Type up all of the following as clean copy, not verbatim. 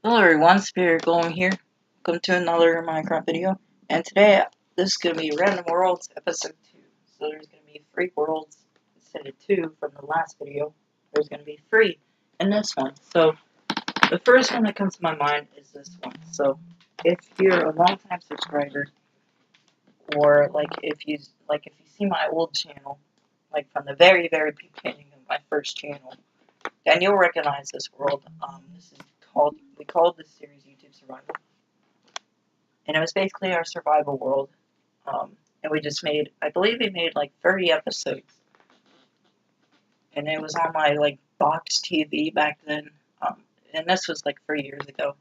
Hello everyone, Spirit Glowing here. Welcome to another Minecraft video. And today, this is going to be Random Worlds Episode 2. So there's going to be 3 worlds instead of 2 from the last video. There's going to be 3 in this one. So, the first one that comes to my mind is this one. So, if you're a long-time subscriber, or if you see my old channel, like from the very, very beginning of my first channel, then you'll recognize this world. We called this series YouTube Survival. And it was basically our survival world. And we just made, I believe we made like 30 episodes. And it was on my like box TV back then. And this was like 3 years ago.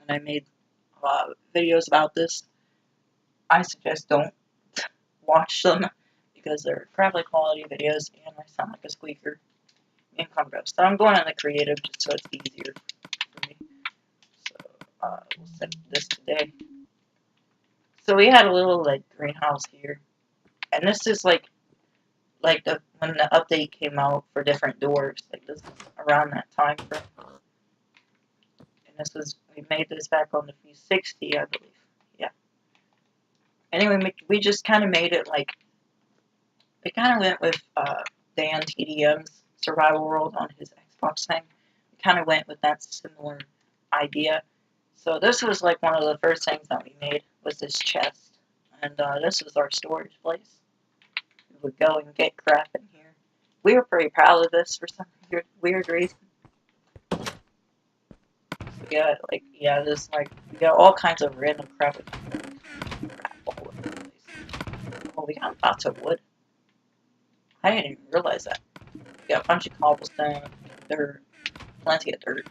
And I made videos about this. I suggest don't watch them because they're crappy quality videos and I sound like a squeaker in contrast. So I'm going on the creative just so it's easier for me. So we'll set this today. So we had a little like greenhouse here. And this is like when the update came out for different doors, like this was around that time frame. And we made this back on the V60, I believe. Yeah. Anyway, we just kind of made it like, we kind of went with Dan TDM's Survival World on his Xbox thing. We kind of went with that similar idea. So this was like one of the first things that we made was this chest. And this was our storage place. We would go and get crap in here. We were pretty proud of this for some weird reason. There's like, we got all kinds of random crap all over the place. Oh, we got lots of wood. I didn't even realize that. We got a bunch of cobblestone, dirt, plenty of dirt.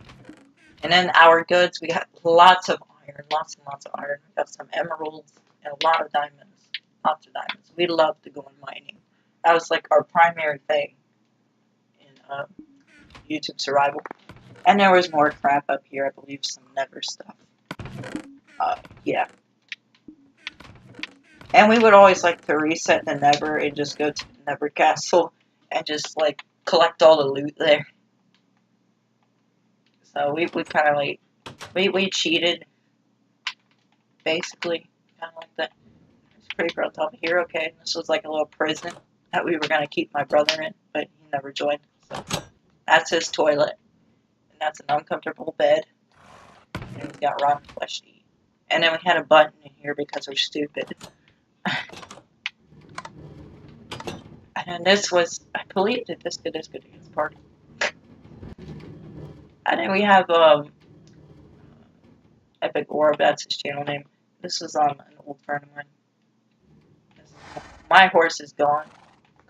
And then our goods, we got lots of iron, lots and lots of iron. We got some emeralds and a lot of diamonds. Lots of diamonds. We love to go in mining. That was like our primary thing in YouTube survival. And there was more crap up here, I believe, some nether stuff. Yeah. And we would always like to reset the nether and just go to the nether castle and just like collect all the loot there. So we kind of like, we cheated, basically, kind of like that. There's a creeper on top of here, okay. This was like a little prison that we were going to keep my brother in, but he never joined. So that's his toilet. And that's an uncomfortable bed. And he's got rotten flesh to eat. And then we had a button in here because we're stupid. And this was, I believe, the Disco Disco Dance Party. And then we have Epic Orb, that's his channel name. This was an old friend of mine. My horse is gone.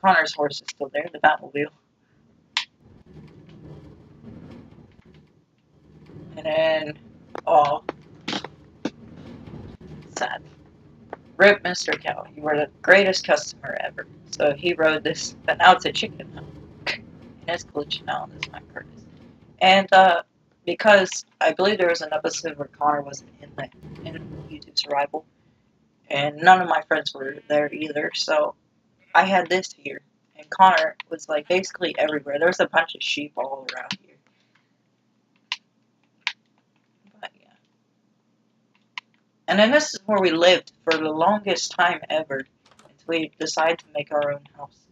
Connor's horse is still there, the Batmobile. And then, oh, sad. Rip Mr. Cow, you were the greatest customer ever. So he rode this, but now it's a chicken now. And it's glitching now, this my Curtis. And because I believe there was an episode where Connor wasn't in YouTube Survival, and none of my friends were there either, so I had this here. And Connor was like basically everywhere. There was a bunch of sheep all around here. But yeah. And then this is where we lived for the longest time ever until we decided to make our own house.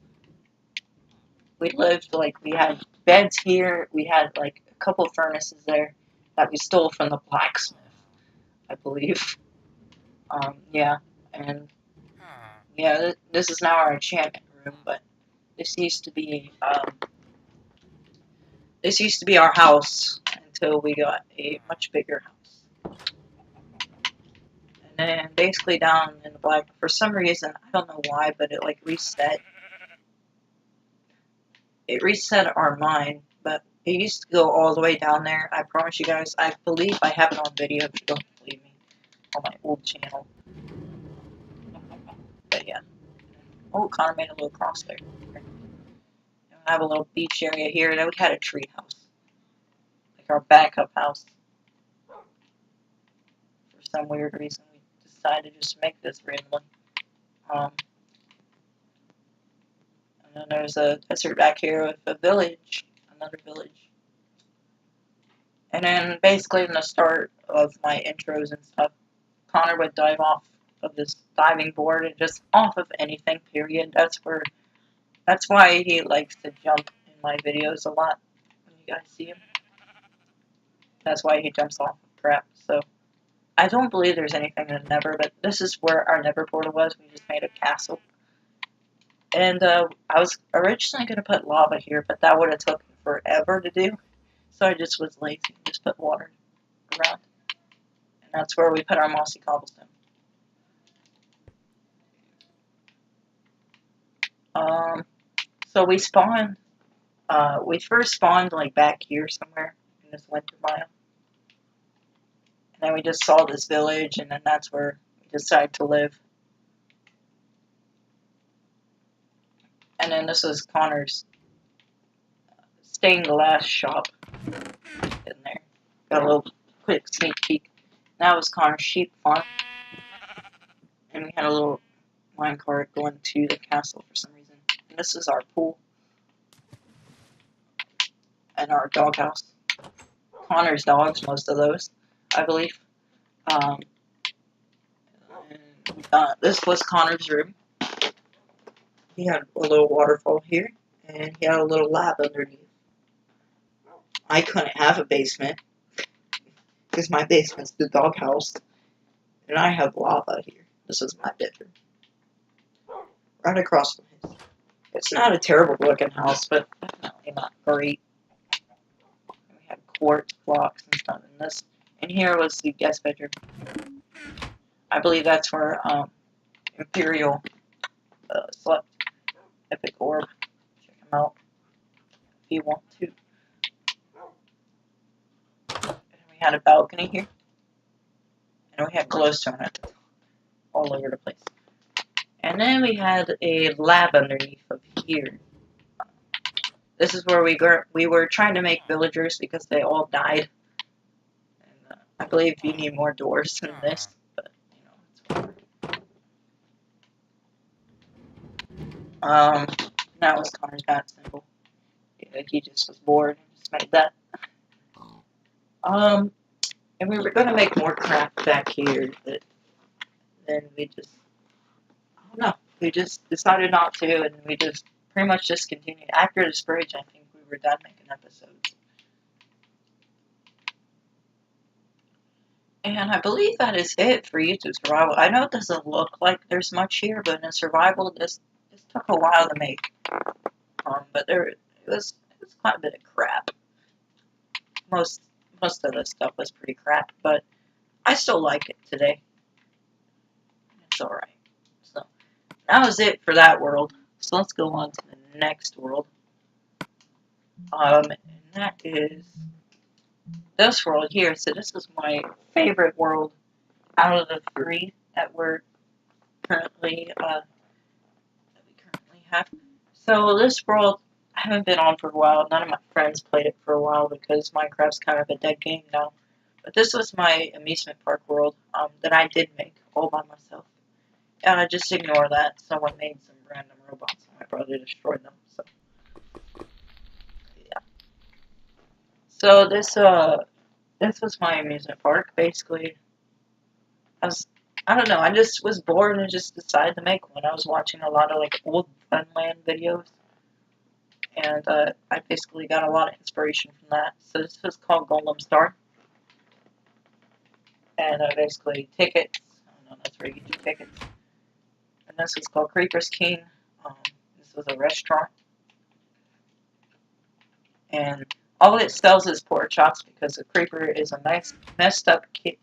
We lived like we had beds here, we had like a couple furnaces there that we stole from the blacksmith, I believe. Yeah, and yeah, this is now our enchantment room, but this used to be our house until we got a much bigger house. And then basically down in the black, for some reason, I don't know why, but it like reset. It reset our mine, but it used to go all the way down there. I promise you guys, I believe I have it on video if you don't believe me, on my old channel. But yeah. Oh, Connor made a little cross there. I have a little beach area here, and then we had a tree house. Like our backup house. For some weird reason, we decided to just make this randomly. And then there's a desert back here with a village, another village. And then basically in the start of my intros and stuff, Connor would dive off of this diving board and just off of anything, period. That's why he likes to jump in my videos a lot when you guys see him. That's why he jumps off of crap. So I don't believe there's anything in Nether, but this is where our Nether portal was. We just made a castle. And I was originally going to put lava here, but that would have taken forever to do. So I just was lazy and just put water around. And that's where we put our mossy cobblestone. So we spawned, we first spawned like back here somewhere in this winter biome. And then we just saw this village, and then that's where we decided to live. And then this is Connor's stained glass shop in there. Got a little quick sneak peek. That was Connor's sheep farm. And we had a little minecart going to the castle for some reason. And this is our pool. And our doghouse. Connor's dogs, most of those, I believe. This was Connor's room. He had a little waterfall here, and he had a little lab underneath. I couldn't have a basement, because my basement's the doghouse, and I have lava here. This is my bedroom. Right across from his. It's not a terrible looking house, but definitely not great. And we had quartz blocks and stuff in this. And here was the guest bedroom. I believe that's where Imperial slept. Epic Orb. Check him out if you want to. And we had a balcony here. And we had glowstone at the top, all over the place. And then we had a lab underneath of here. This is where we were trying to make villagers because they all died. And I believe you need more doors than this, but you know, it's whatever. That was Connor's bat symbol. Yeah, he just was bored and just made that. And we were gonna make more craft back here, but then we just, I don't know, we just decided not to, and we just pretty much just continued. After this bridge, I think we were done making episodes. And I believe that is it for YouTube survival. I know it doesn't look like there's much here, but in survival, this took a while to make. But it was quite a bit of crap. Most of the stuff was pretty crap, but I still like it today. It's alright. So that was it for that world. So let's go on to the next world. And that is this world here. So this is my favorite world out of the three that we're currently have. So this world I haven't been on for a while. None of my friends played it for a while because Minecraft's kind of a dead game now. But this was my amusement park world that I did make all by myself. Just ignore that. Someone made some random robots and my brother destroyed them. So yeah. So this was my amusement park. Basically, I don't know. I just was bored and just decided to make one. I was watching a lot of like old Funland videos, and I basically got a lot of inspiration from that. So this was called Golem Star, and basically tickets. I don't know, that's where you get your tickets. And this was called Creeper's King. This was a restaurant, and all it sells is pork chops because the creeper is a nice messed up pig.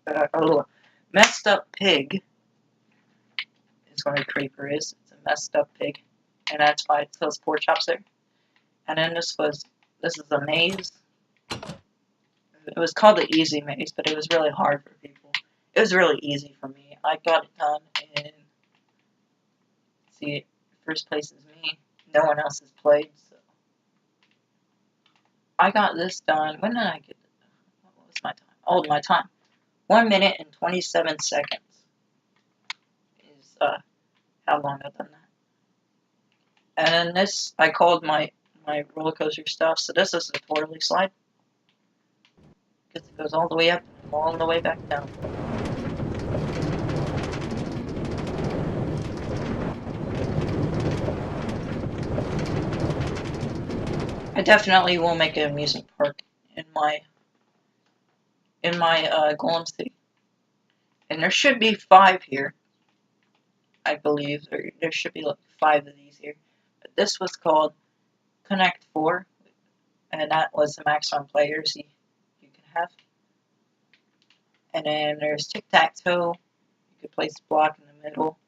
Is what a creeper is. It's a messed up pig, and that's why it sells pork chops there. And then this is a maze. It was called the easy maze, but it was really hard for people. It was really easy for me. I got it done in, see, first place is me. No one else has played, so. I got this done, when did I get it? What was my time? Oh, my time. 1 minute and 27 seconds is how long I've done that. And this, I called my roller coaster stuff, so this is a twirly slide. Because it goes all the way up and all the way back down. I definitely will make an amusement park in my Golem City. And there should be 5 here, I believe. There should be like 5 of these here. But this was called Connect 4, and that was the maximum players you can have. And then there's Tic-Tac-Toe. You could place a block in the middle.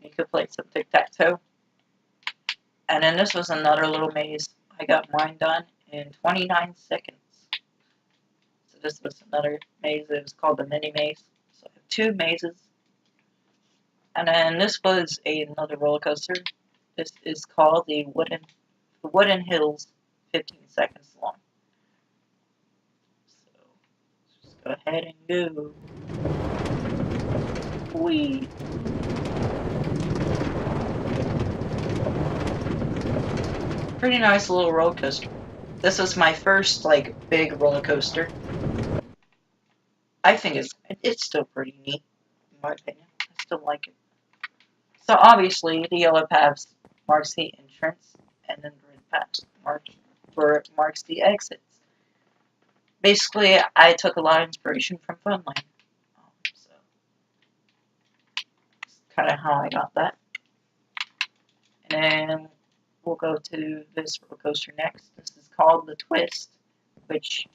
You could play some Tic-Tac-Toe. And then this was another little maze. I got mine done in 29 seconds. So this was another maze. It was called the mini maze. So I have 2 mazes. And then this was another roller coaster. This is called the Wooden Hills, 15 seconds long. So just go ahead and go. Whee! Pretty nice little roller coaster. This was my first like big roller coaster. I think it's still pretty neat, in my opinion. I still like it. So obviously the yellow paths marks the entrance, and then the red paths marks the exits. Basically, I took a lot of inspiration from Funland. So that's kind of how I got that. And then we'll go to this roller coaster next. This is called the Twist, which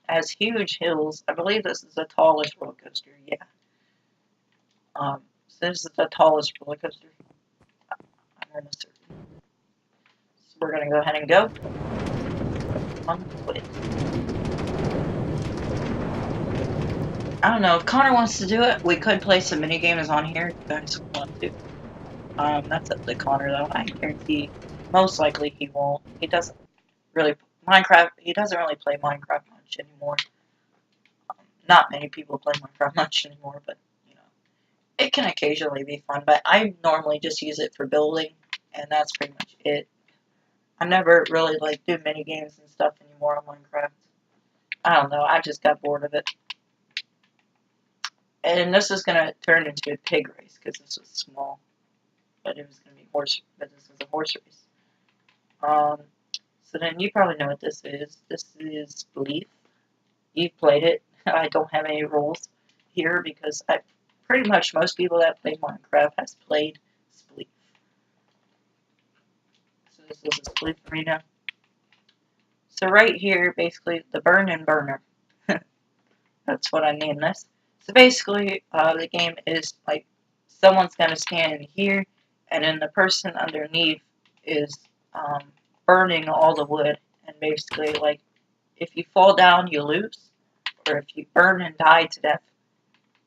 has huge hills. I believe this is the tallest roller coaster. Yeah. So this is the tallest roller coaster. I'm almost certain. So we're gonna go ahead and go on the Twist. I don't know if Connor wants to do it. We could play some mini games on here if you guys want to. That's up to Connor though. I guarantee most likely he won't. He doesn't really Minecraft. He doesn't really play Minecraft much anymore. Not many people play Minecraft much anymore, but you know, it can occasionally be fun. But I normally just use it for building, and that's pretty much it. I never really like do mini games and stuff anymore on Minecraft. I don't know. I just got bored of it. And this is gonna turn into a pig race because this was small, but it was gonna be horse. But this is a horse race. So then you probably know what this is. This is Spleef. You've played it. I don't have any rules here because pretty much most people that play Minecraft has played Spleef. So this is a Spleef arena. So right here, basically, the Burn and Burner. That's what I named this. So basically, the game is like someone's gonna stand in here, and then the person underneath is burning all the wood. And basically, like if you fall down, you lose, or if you burn and die to death,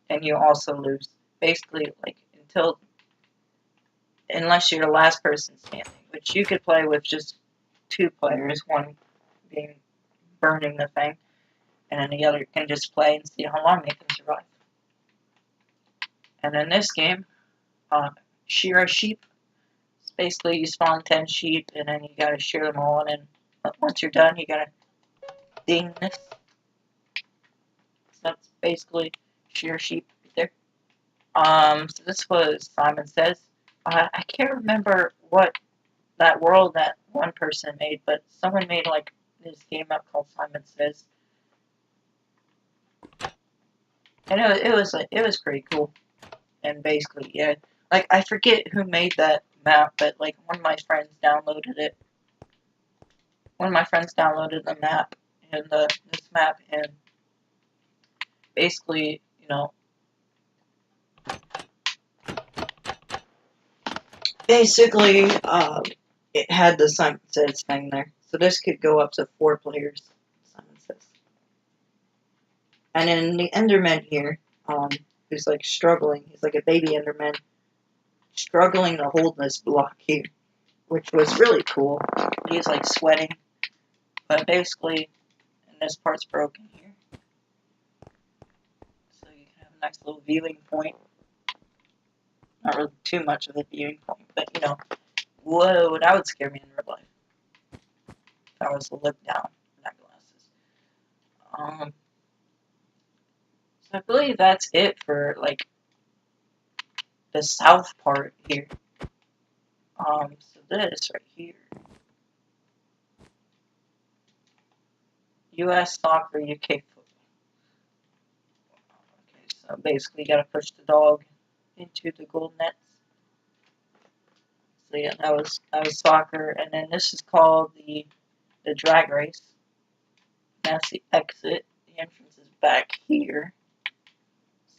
then you also lose. Basically, like unless you're the last person standing, which you could play with just 2 players, one being burning the thing, and then the other can just play and see how long they can survive. And in this game, shear a sheep. It's basically you spawn 10 sheep, and then you gotta shear them all, and then once you're done, you gotta ding this. So that's basically shear sheep right there. So this was Simon Says. I can't remember what that world that one person made, but someone made like this game up called Simon Says, and it was pretty cool. And basically, yeah, like I forget who made that map, but like one of my friends downloaded it. One of my friends downloaded the map and this map, and basically, you know, basically, it had the Simon Says thing there, so this could go up to 4 players. Simon Says. And then the Enderman here, who's like struggling. He's like a baby Enderman, struggling to hold this block here, which was really cool. He's like sweating, but basically, and this part's broken here, so you can have a nice little viewing point. Not really too much of a viewing point, but you know, whoa, that would scare me in real life. If I was to look down without glasses. So I believe that's it for like the south part here. So this right here, U.S. soccer, UK football. Okay, so basically you gotta push the dog into the goal nets. So yeah, that was soccer, and then this is called the drag race. That's the exit. The entrance is back here.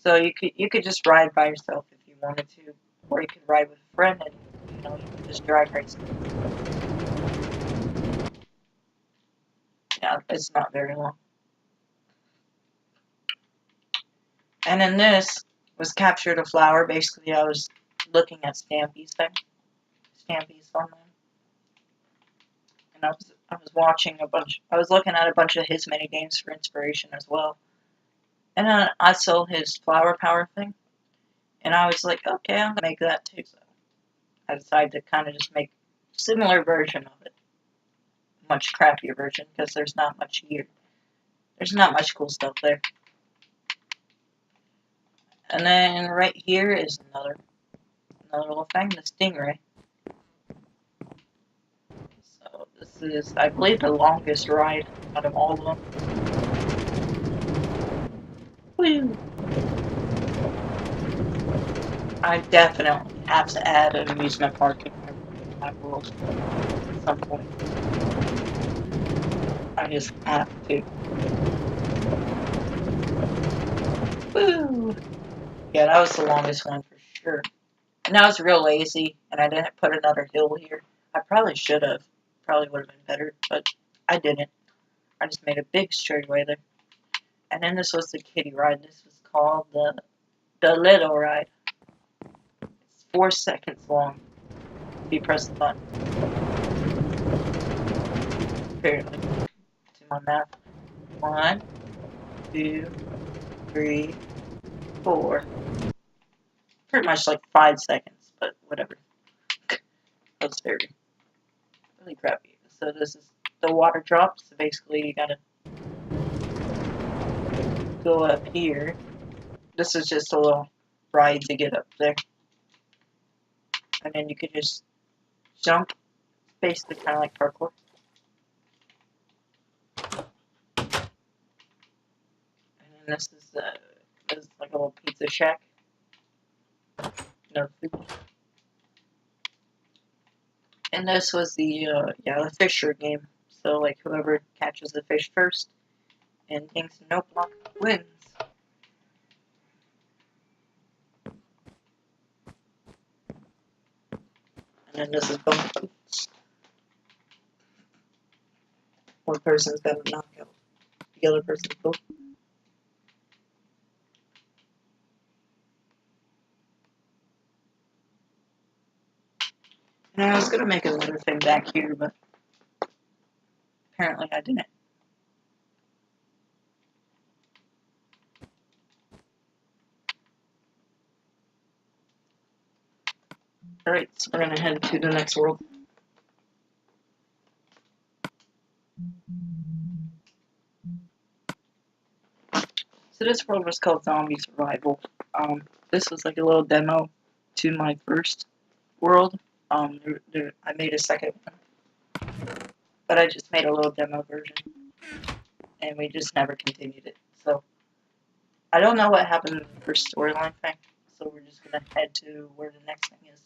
So you could just ride by yourself if you wanted to, or you could ride with a friend, and you could just drag race. Yeah, it's not very long. And then this was capture the flower. Basically, I was looking at Stampy's thing, Stampy's online, and I was watching a bunch. I was looking at a bunch of his mini games for inspiration as well. And then I saw his flower power thing, and I was like, okay, I'm gonna make that too. So I decided to kind of just make a similar version of it, much crappier version because there's not much here. There's not much cool stuff there. And then right here is another little thing, the Stingray. So this is, I believe, the longest ride out of all of them. Woo! I definitely have to add an amusement park in my world at some point. I just have to. Woo! Yeah, that was the longest one for sure. And I was real lazy, and I didn't put another hill here. I probably should have. Probably would have been better, but I didn't. I just made a big straightaway there. And then this was the kiddie ride. This was called the little ride. It's 4 seconds long if you press the button. Apparently. To my map. 1, 2, 3, 4. Pretty much like 5 seconds, but whatever. That was really crappy. So this is the water drop. So basically you gotta go up here. This is just a little ride to get up there. And then you could just jump. Basically kind of like parkour. And then this is like a little pizza shack. No food. And this was the fisher game. So like whoever catches the fish first and thinks no block wins. And then this is bones. One person's got to knock out the other person's boat. And I was gonna make another thing back here, but apparently I didn't. Alright, so we're gonna head to the next world. So this world was called Zombie Survival. This was like a little demo to my first world. I made a second one, but I just made a little demo version, and we just never continued it. So I don't know what happened in the first storyline thing. So we're just gonna head to where the next thing is.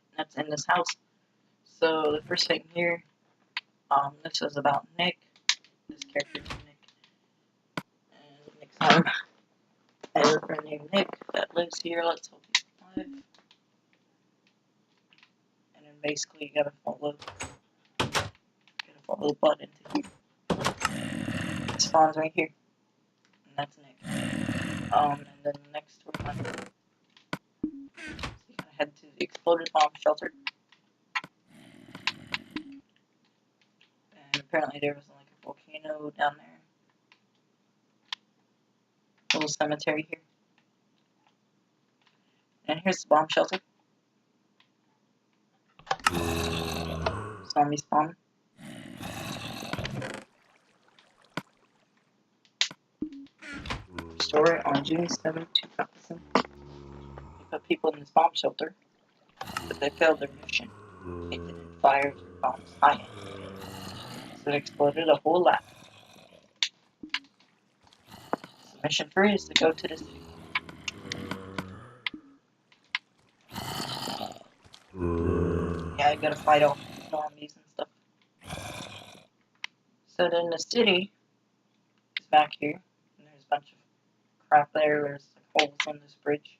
And that's in this house. So the first thing here, this is about Nick. This character is Nick, and Nick's home. I have a friend named Nick that lives here. Let's hope he's alive. And then basically you gotta follow the button to here. It spawns right here. And that's Nick. And then next we're going to head to the exploded bomb shelter. And apparently there was like a volcano down there. A little cemetery here. And here's the bomb shelter. Zombie spawn. story on June 7, 2000. They put people in this bomb shelter, but they failed their mission. It didn't fire their bombs high enough, so it exploded a whole lot. So mission 3 is to go to the city. Yeah, you gotta fight off zombies and stuff. So then the city is back here, and there's a bunch of crap there. There's like holes on this bridge.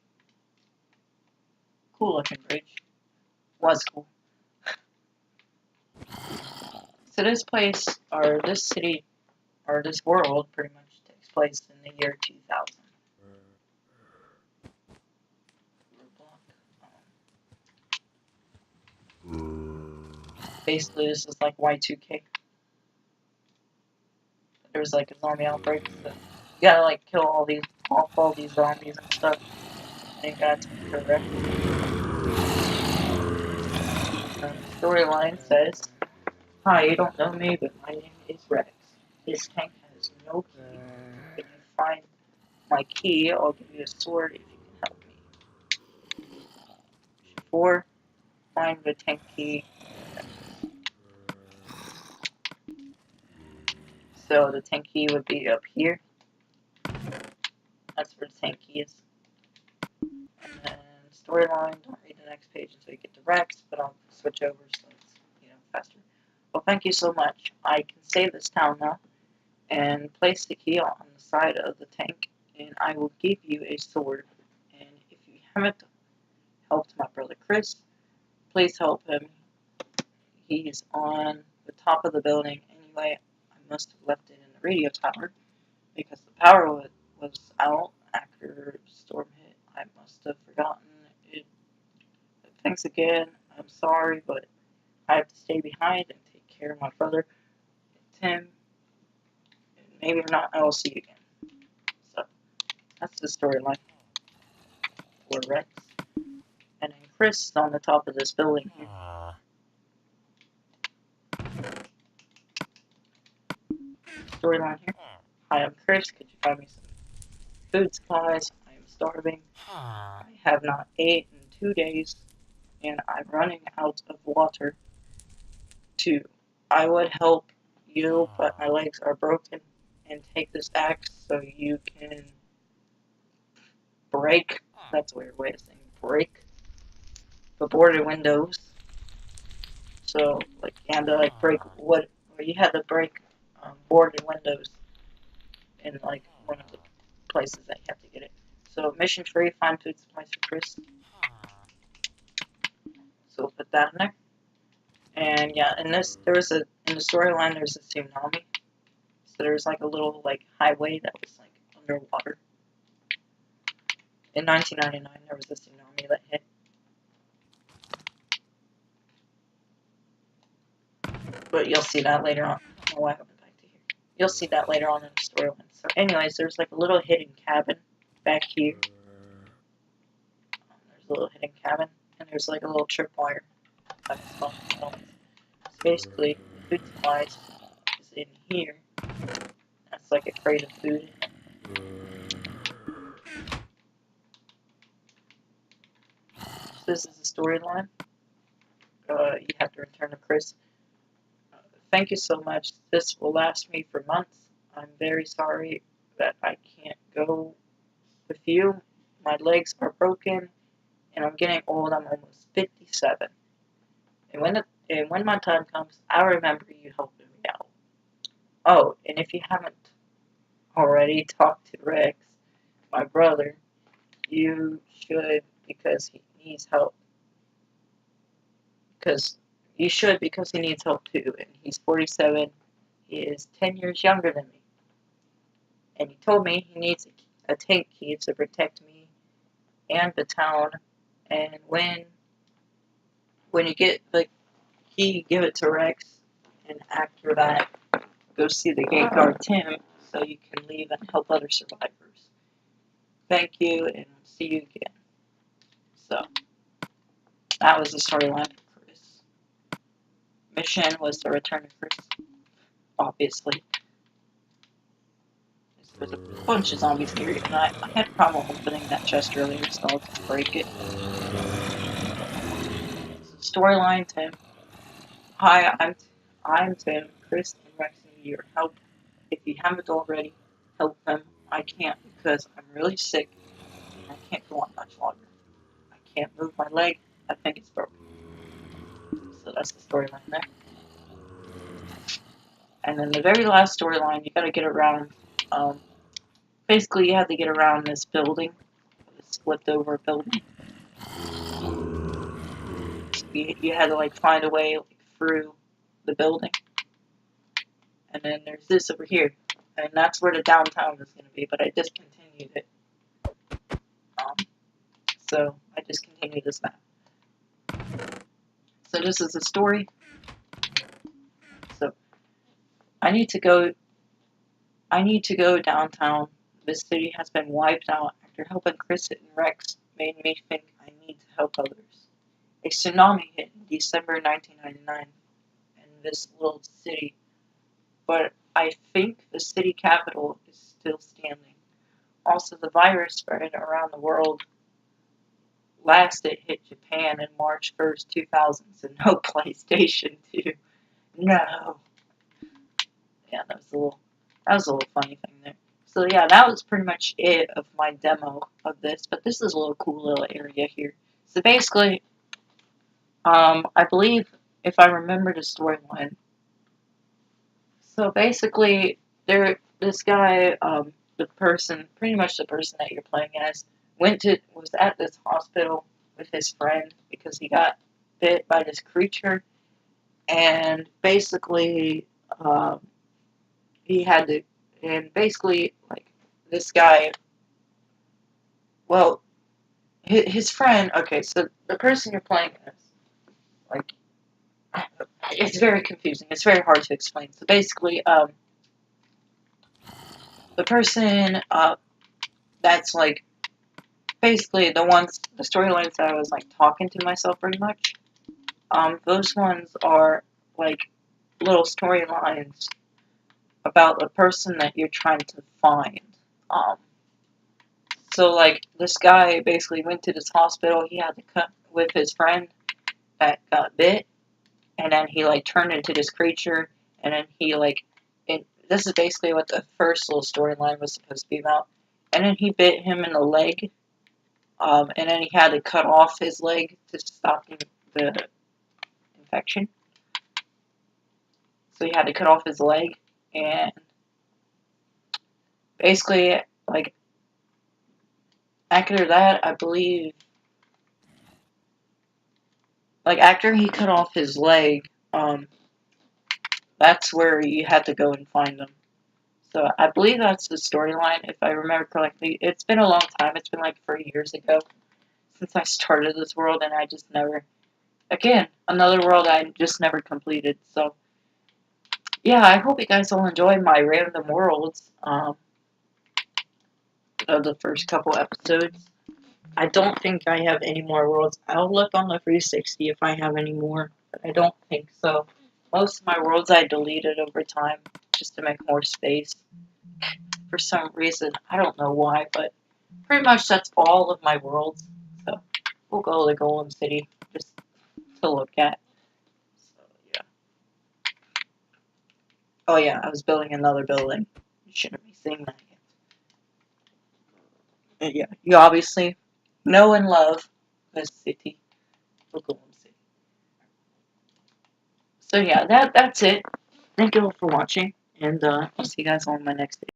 Cool looking bridge. Was cool. So this place, or this city, or this world, pretty much takes place in the year 2000. Basically, this is like Y2K. There's like a zombie outbreak, so you gotta like kill all these zombies and stuff. And you gotta take care of it. The storyline says, "Hi, you don't know me, but my name is Rex. This tank has no key. When you find my key, I'll give you a sword if you can help me. 4. Find the tank key." So the tank key would be up here. That's where the tank key is. And then storyline, don't read the next page until you get to Rex, but I'll switch over so it's faster. Well, thank you so much. I can save this town now and place the key on the side of the tank, and I will give you a sword. And if you haven't helped my brother Chris, please help him. He's on the top of the building anyway. I must have left it in the radio tower because the power was out after the storm hit. I must have forgotten it. Thanks again. I'm sorry, but I have to stay behind and take care of my brother, Tim. And maybe if not, I will see you again. So that's the storyline for Rex. And then Chris is on the top of this building here. Storyline here. Hi, I'm Chris. Could you find me some food supplies? I am starving. I have not ate in 2 days, and I'm running out of water. 2. I would help you, but my legs are broken. And take this axe so you can break. That's a weird way of saying break the boarded windows. So, like, you had to like break wood, or you had to break boarded windows in like one of the places that you have to get it. So, mission 3, find food supplies for Chris. So we'll put that in there. And yeah, in the storyline there's a tsunami. So there's like a little like highway that was like underwater. In 1999 there was a tsunami that hit. But you'll see that later on. I don't know why I went back to here. You'll see that later on in the storyline. So anyways, there's like a little hidden cabin back here. There's a little hidden cabin, and there's like a little tripwire. So basically, the food supplies is in here. That's like a crate of food. So this is the storyline. You have to return to Chris. Thank you so much. This will last me for months. I'm very sorry that I can't go with you. My legs are broken, and I'm getting old. I'm almost 57. And when my time comes, I'll remember you helping me out. Oh, and if you haven't already talked to Rex, my brother, you should because he needs help. Because you should because he needs help too. And he's 47. He is 10 years younger than me. And he told me he needs a tank key to protect me and the town. And when you get the key, give it to Rex. And after that, go see the gate guard Tim so you can leave and help other survivors. Thank you, and see you again. So, that was the storyline for Chris. Mission was to return to Chris, obviously. there's a bunch of zombies here, and I had a problem opening that chest earlier, so I'll just break it. Storyline Tim. Hi, I'm Tim. Chris and Rex need your help. If you haven't already, help them. I can't because I'm really sick and I can't go on much longer. I can't move my leg. I think it's broken. So that's the storyline there. And then the very last storyline, you gotta get around. Basically, you have to get around this building, this flipped over building. You had to like find a way like, through the building. And then there's this over here, and that's where the downtown is going to be. But I discontinued it, so I discontinued this map. So this is the story. So I need to go. I need to go downtown. This city has been wiped out after helping Chris and Rex made me think I need to help others. A tsunami hit in December 1999 in this little city, but I think the city capital is still standing. Also, the virus spread around the world. Last it hit Japan in March 1st, 2000, so no PlayStation 2. No. Yeah, that was a little funny thing there. So yeah, that was pretty much it of my demo of this, but this is a little cool little area here. So basically, I believe if I remember the storyline, so basically this guy, pretty much the person that you're playing as, was at this hospital with his friend because he got bit by this creature, and basically, um, he had to, and basically, like, this guy, well, his friend, okay, so the person you're playing as, like, it's very confusing. It's very hard to explain. So basically, the person, that's like, basically the storylines that I was like talking to myself pretty much, those ones are like little storylines about the person that you're trying to find. Um, so like this guy basically went to this hospital. He had to cut with his friend that got bit, and then he like turned into this creature, and then he like, this is basically what the first little storyline was supposed to be about. And then he bit him in the leg, and then he had to cut off his leg to stop the infection. So he had to cut off his leg, and basically, like, after that, I believe, like, after he cut off his leg, that's where you had to go and find him. So I believe that's the storyline, if I remember correctly. It's been a long time. It's been like 3 years ago since I started this world, and I just never, again, another world I just never completed. So yeah, I hope you guys all enjoy my random worlds of the first couple episodes. I don't think I have any more worlds. I'll look on the 360 if I have any more, but I don't think so. Most of my worlds I deleted over time just to make more space. For some reason, I don't know why, but pretty much that's all of my worlds. So we'll go to Golem City just to look at. So yeah. Oh yeah, I was building another building. You shouldn't be seeing that yet. But yeah, you obviously know and love this city, the Golem City. So yeah, that's it. Thank you all for watching, and I'll see you guys on my next video.